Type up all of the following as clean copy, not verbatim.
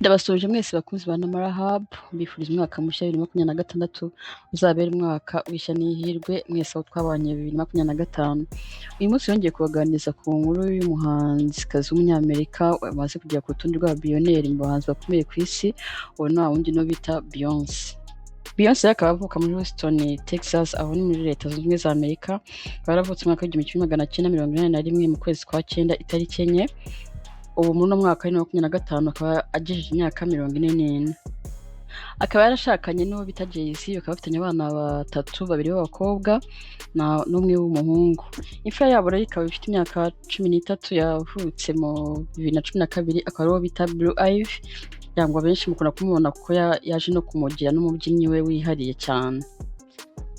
Ndabasuje mwese bakunzi ba Namarahab, mbifuriza umwaka mushya 2026 uzabera umwaka w'ishya n'ihirwe mwese aho twabanye 2025. Uyu munsi yongeye kubaganiriza ku nkuru y'umuhanzikazi w'umunyamerika wamaze kugera ku rutonde rwa Billionaires mu bahanzi bakomeye ku isi, uwo nta wundi no bita Beyoncé. Beyoncé akaba avuka muri Houston, Texas, aho ni muri Leta Zunze Ubumwe za Amerika. Akaba yaravutse mu mwaka w'1981 mu kwezi kwa 9 itariki enye. Ubu muri mwaka wa 2025 akaba agejeje imyaka 44. Akaba yarashakanye n'uwo bita Jay-Z, bakaba bafitanye abana batatu, babiri b'abakobwa n'umwe w'umuhungu. Imfura yabo rero ikaba ifite imyaka 13, yavutse mu 2012, akaba ari uwo bita Blue Ivy, cyangwa benshi mukunda kumubona kuko yaje no kumugira n'umubyinnyi we wihariye cyane.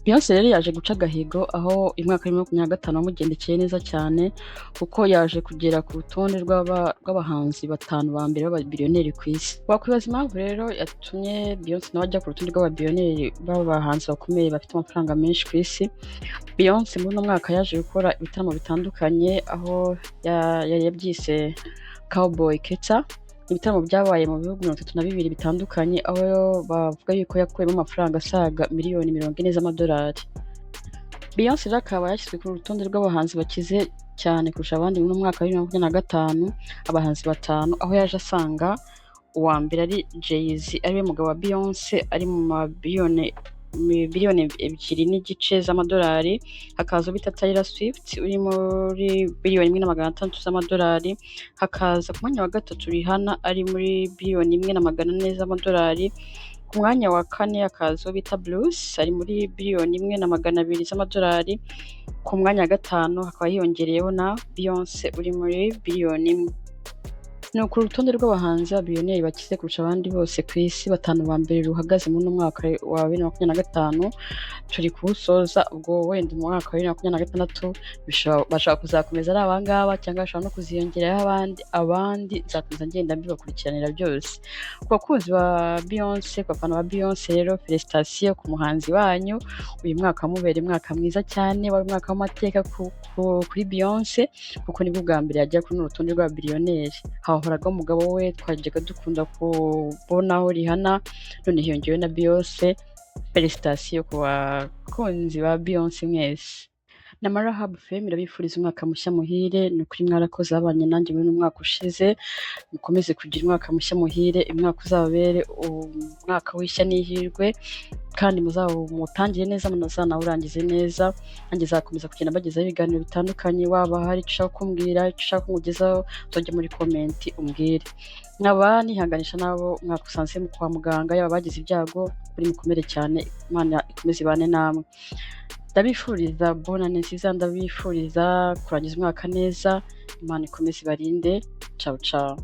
Beyoncé rero yaje guca agahigo, aho imwaka wa 2025 wamugendekeye neza cyane kuko yaje kugera ku rutonde rw'abahanzi batanu ba mbere b'ababilioneri ku isi. Wakwibaza impamvu rero yatumye Beyoncé nawe ajya ku rutonde rw'ababilioneri b'abahanzi bakomeye bafite amafaranga menshi ku isi. Beyoncé muri uno mwaka yaje gukora ibitaramo bitandukanye, aho yari yabyise Cowboy Carter. Ibitaramo byabaye mu bihugu 32 bitandukanye, aho bavuga yuko yakuyemo amafaranga asaga miliyoni 40 z'amadolari. Beyoncé akaba yashyizwe ku rutonde rw'abahanzi bakize cyane kurusha abandi mu mwaka wa 2025, abahanzi batanu, aho yaje asanga uwa mbere ari Jay-Z, ariwe mugabo wa Beyoncé, ari mu miliyoni 2.5 z'amadolari. Hakaza bita Taylor Swift uri muri biliyoni 1.6 z'amadolari. Hakaza ku mwanya wa gatatu Rihanna ari muri biliyoni 1.4 z'amadolari. Ku mwanya wa kane hakaza bita Bruce ari muri biliyoni 1.2 z'amadolari. Ku mwanya wa gatanu hakaba hiyongereyeho na Beyoncé uri muri biliyoni 1. No ku rutonde rw'abahanzi Billionaires bakize kurusha abandi bose ku isi, batanu ba mbere ruhagaze mu mwaka wa 2025 turi kuwusoza. Ubwo wenda mu mwaka wa 2026 bashaka kuzakomeza ari abangaba cyangwa bashaka no kuziyongeraho abandi nzakomeza ngenda mbibakurikiranira byose. Ku bakunzi ba Beyoncé, ku bafana ba Beyoncé rero felicitation ku muhanzi wanyu. Uyu mwaka mubere mwaka mwiza cyane, wari mwaka w'amateka kuri Beyoncé kuko nibwo bwa mbere yajya kuri urutonde rwa Billionaires. Hahoraga umugabo we twajyaga dukunda kubonaho Rihanna, none hiyongewe na Beyoncé. Felicitation ku bakunzi ba Beyoncé mwese. Namarahab FM irabifuriza umwaka mushya muhire. Ni ukuri mwarakoze abanye nanjye muri umwaka ushize, mukomeze kugira umwaka mushya muhire, umwaka uzabere umwaka w'ishya n'ihirwe, kandi mutangire neza munazanawurangize neza. Nanjye zakomeza kugenda bagezaho ibiganiro bitandukanye, waba hari icyo ushaka kumbwira, icyo ushaka kumugezaho, uzajya muri comment umbwire. Nkaba nihanganisha nabo umwaka usanze mu kwa muganga, yaba bagize ibyago kuri mukomere cyane, Imana ikomeze ibane namwe. Ndabifuriza bonane nziza, ndabifuriza kurangiza umwaka neza, Imana ikomeze ibarinde. Ciao ciao.